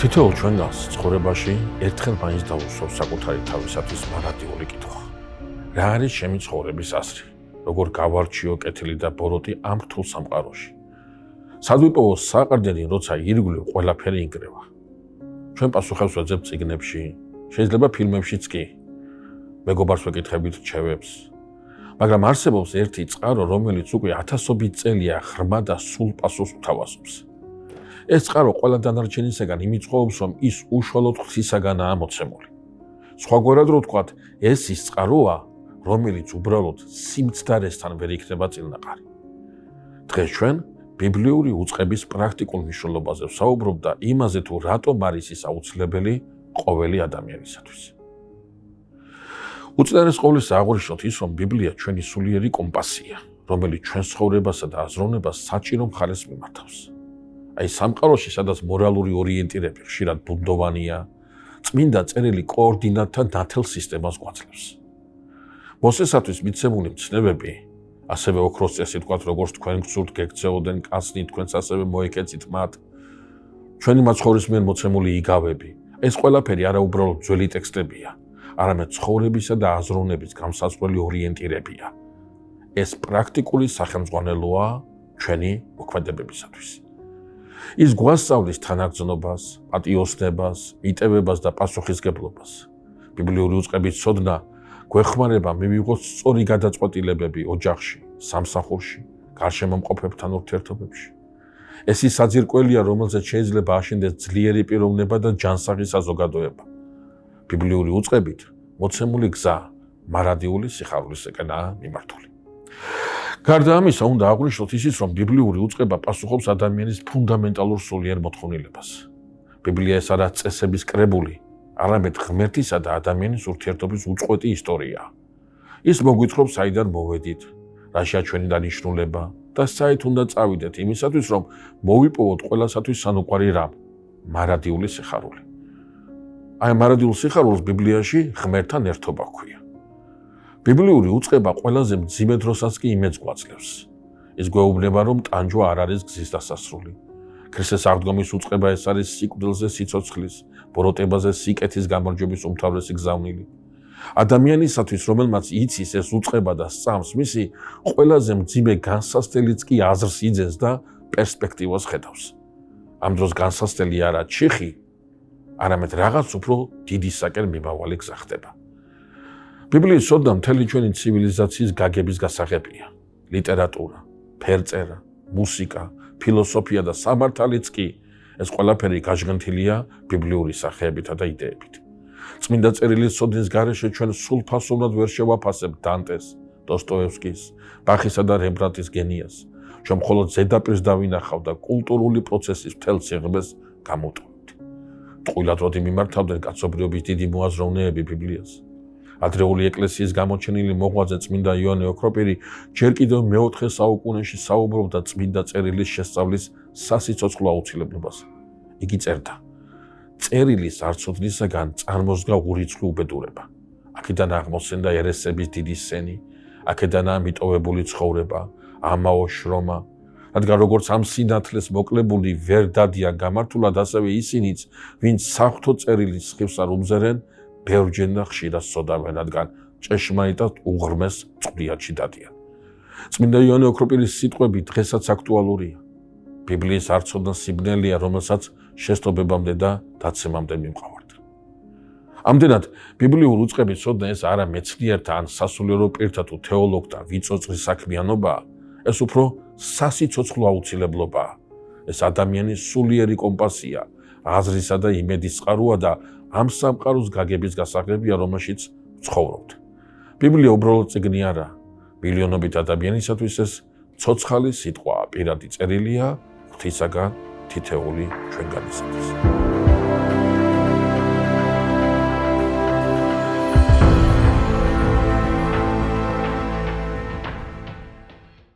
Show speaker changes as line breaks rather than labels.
თითოეულ ჩვენგანს ცხოვრებაში ერთხელ მაინც დაუსვავს საკუთარი თავისათვის მარადიული კითხვა. რა არის ჩემი ცხოვრების აზრი? როგორ გავარჩიო კეთილი და ბოროტი ამ რთულ სამყაროში? სად ვიპოვო საყრდენი, როცა ირგვლივ ყველაფერი ინგრევა? ჩვენ პასუხებს ვეძებთ წიგნებში, შეიძლება ფილმებშიც კი. მეგობარს ვეკითხებით რჩევებს. მაგრამ არსებობს ერთი წყარო, რომელიც უკვე ათასობით წელია ღრმა და სულ პასუხს გვთავაზობს. ეს წყარო ყველა დანარჩენისაგან იმიწყობს, რომ ის უშუალოდ ღვთისაგანაა მოცემული. სხვაგვარად რო ვთქვათ, ეს ის წყაროა, რომელიც უბრალოდ სიმცდარესთან ვერ იქნება წილნაყარი. დღეს ჩვენ ბიბლიური უწყების პრაქტიკულ მნიშვნელობაზე ვსაუბრობ და იმაზე, თუ რატომ არის ის აუცილებელი ყოველი ადამიანისათვის. უწინარეს ყოვლისა აღვნიშნოთ ის, რომ ბიბლია ჩვენი სულიერი კომპასია, რომელიც ჩვენს ცხოვრებასა და აზროვნებას საჭირო მხარეს მიმართავს. აი სამყაროში, სადაც მორალური ორიენტირები ხშირად ბუნდოვანია, წმინდა წერილი კოორდინატთა ნათელ სისტემას გვაძლევს. მოსესათვის მიცემული მცნებები, ასევე ოქროს წესი თქვათ, როგორც თქვენ გსურთ გექცეოდენ კაცნით, თქვენც ასევე მოეკეცით მათ, ჩვენი მაცხოვრის მიერ მოცემული იგავები, ეს ყველაფერი არა უბრალოდ ძველი ტექსტებია, არამედ ცხოვრებისა და აზროვნების გამსაცვლელი ორიენტირებია. ეს პრაქტიკული სახელმძღვანელოა ჩვენი მოქმედებებისათვის. ის გვასწავლის თანაგრძნობას, პატიოსნებას, მიტევებას და პასუხისგებლობას. ბიბლიური უწყების ცოდნა გვეხმარება მივიღოთ სწორი გადაწყვეტილებები ოჯახში, სამსახურში, გარშემო მყოფებთან ურთიერთობებში. ეს ის საძირკველია, რომელზეც შეიძლება აშენდეს ძლიერი პიროვნება და ჯანსაღი საზოგადოება. ბიბლიური უწყებით მოცემული გზა მარადიული სიხარულისკენაა მიმართული. გარდა ამისა, უნდა აღვნიშნოთ ისიც, რომ ბიბლიური უწყება პასუხობს ადამიანის ფუნდამენტალურ სულიერ მოთხოვნილებას. ბიბლია ეს არა წესების კრებული, არამედ ღმერთისა და ადამიანის ურთიერთობის უწყვეტი ისტორიაა. ის მოგვითხრობს, საიდან მოვედით, რაშია ჩვენი დანიშნულება და საით უნდა წავიდეთ იმისათვის, რომ მოვიპოვოთ ყველასათვის სანუკვარი რამ, მარადიული სიხარული. აი მარადიულ სიხარულს ბიბლიაში ღმერთთან ერთობა ჰქვია. ბიბლიური უწყება ყველაზე მძიმე დროსაც კი იმედს გვაძლევს. ის გვეუბნება, რომ ტანჯვა არ არის გზის დასასრული. ქრისტეს აღდგომის უწყება ეს არის სიკვდილზე სიცოცხლის, ბოროტებაზე სიკეთის გამარჯვების უმთავრესი გზავნილი. ადამიანისათვის, რომელმაც იცის ეს უწყება და სწამს, მისი ყველაზე მძიმე განსასწრელიც კი აზრს იძენს და პერსპექტივას ხედავს. ამ დროს განსასწრელი არა ჩიხი, არამედ რაღაც უფრო დიდისაკენ მიმავალი გზა ხდება. ბიბლიის ცოდნა მთელი ჩვენი ცივილიზაციის გაგების გასაღებია. ლიტერატურა, ფერწერა, მუსიკა, ფილოსოფია და სამართალიც კი ეს ყველაფერი გაჟღენთილია ბიბლიური სახეებითა და იდეებით. წმინდა წერილის ცოდნის გარეშე ჩვენ სულფასოვნად ვერ შევაფასებთ დანტეს, დოსტოევსკის, ბახისა და რემბრანდტის გენიას. ჩვენ მხოლოდ ზედაპირს დავინახავ და კულტურული პროცესის მთელ სიღრმეს გამოვტოვებთ. ტყუილად როდი მიმართავდნენ კაცობრიობის დიდი მოაზროვნეები ბიბლიას. ადრეული ეკლესიის გამოჩენილი მოღვაწე წმინდა იოანე ოქროპირი ჯერ კიდევ მეოთხე საუკუნეში საუბრობდა წმინდა წერილის შესწავლის სასიცოცხლო აუცილებლობაზე. იგი წერდა: წერილის არცოდნისაგან წარმოსდგა ურიცხვი უბედურება. აქედან აღმოცენდა ერესების დიდი სენი, აქედანაა მიტოვებული ცხოვრება, ამაო შრომა. რადგან როგორც ამ სინათლეს მოკლებული ვერ დადიან გამართულად, ასევე ისინიც, ვინც საღვთო წერილის სხივს არ უმზერენ, ბევრჯერ და ხშირად სოდავენ, რადგან ჭეშმარიტად უღრმეს წყვლიანში დადიან. წმინდა იოანე ოქროპირის სიტყვები დღესაც აქტუალურია. ბიბლიის არცოდნა სიბნელეა, რომელსაც შესწობებამდე და დაცემამდე მიმყავართ. ამდენად, ბიბლიურ უწყების ცოდნა ეს არა მეცნიერთა ან სასულიერო პირთა თუ თეოლოგთა ვიწოწყრის საქმიანობაა, ეს უფრო სასიცოცხლო აუცილებლობაა. ეს ადამიანის სულიერი კომპასია, აზრისა და იმედის წყაროა და ამ სამყაროს გაგების გასაღებია, რომელშიც ვცხოვრობთ. ბიბლია უბრალოდ წიგნი არა, მილიონობით ადამიანისათვის ეს ცოცხალი სიტყვაა, პირადი წერილია ღვთისაგან თითეული ჩვენგანისათვის.